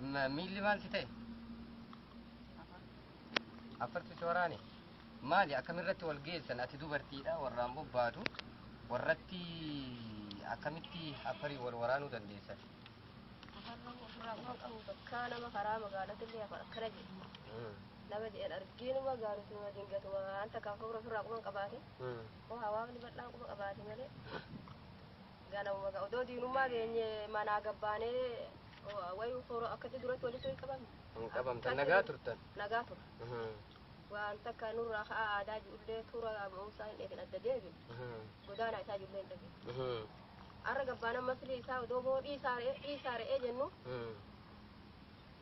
miilli maalti ta'e afarti waraane maali akkamirratti wal geessan ati dubartiidha warraan bobbaatu warratti akkamitti afarii wal waraanuu dandeessan kana makara magaalatti illee akkana jedhu nama jedhan argiinuma gaarituma dingatuma anta kan fura fura quban qabaate oo hawaasni bal'aan quba qabaate malee ganamuma odoo diinummaa geenye manaa gabbaanee wayu fura akkatti duratti walitti qabamtan nagaa turtan waan takka nurraa haa aadaa ijoollee tura muusaa hin dheedhin adda deebiin godaanaa isaa ijoollee hin dhageen arra gabbaanan maslii isaa odoo boo dhiisaa re'ee jennu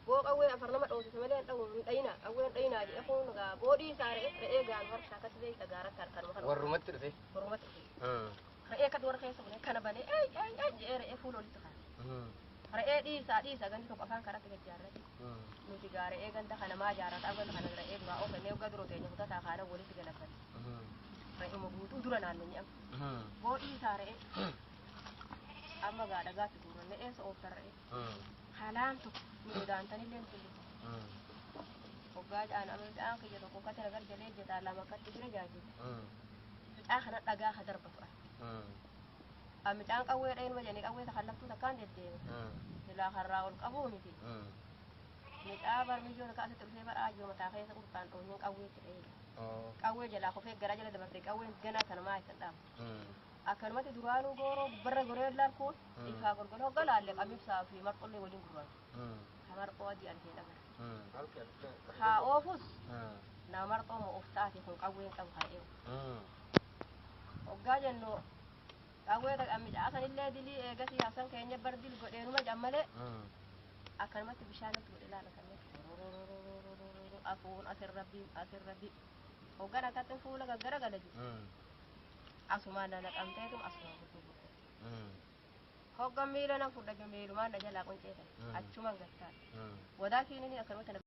boo qawwee afar nama dhoosise malee hin dhawun hin dhayinaa qawwee hin dhayinaa jedhe kun gaa boo dhiisaa re'ee gaan warshaa akkatti beekta gaaratti harkanuma kana warrumatti dhufe re'ee akkatti warra keessa bune kana banee jedhee re'ee fuula olitti kana re'ee dhiisaa ganti tokko afaan kanatti gajjaarrate nuti gaa re'ee ganda kana maa jaarrata agalla kana re'ee duraa oofannee waggaa duroo teenya kutataa kaana walitti galabbate re'uma guutuu dura naanneenye amma boo dhiisaa re'ee amma gaa dhagaatti guuranne eessa ooftan re'ee halaan tokko nu godaantanillee tullu waggaa ja'an amma midhaan kiyya tokko akkatti nagar jalee jetaa lama akkatti jira jaajjita midhaan kana dhagaa ha darbatu midhaan qawwee dhayinuma jennee qawwee takallaftuu takkaan deddeema silaa harraa ol qabuu miti midhaa barmiyyoo takka asitti dhufee badhaajoo mataa keessa qurxaan dhoonyoon qawweetti dhayina qawwee jalaa kofee gara jala dabartee qawween ganaa kana maa isan dhaamu akkanumatti duraanuu gooroo barra goree larkuun ifaa golgol hogga laalle qabibsaa fi marqollee waliin gurraachu ha marqoo adii argee dhagara haa oofus nama marqoo moo of taate kun qawween qabu haa eegu hoggaa jennoo qawwee dhaqan midhaasanillee dilii eegasii haasan keenya bardil godheenuma jammalee akkanumatti bishaanatti godhe laala kanneen afuun asirrabbii hoggan akkatti fuula gaggara gala jiru asumaan na naqamteetu asumaan guddu hoggan miila na fudha miilumaan na jalaa qonceetan achumaan gattaan wadaa kiinini akkanumatti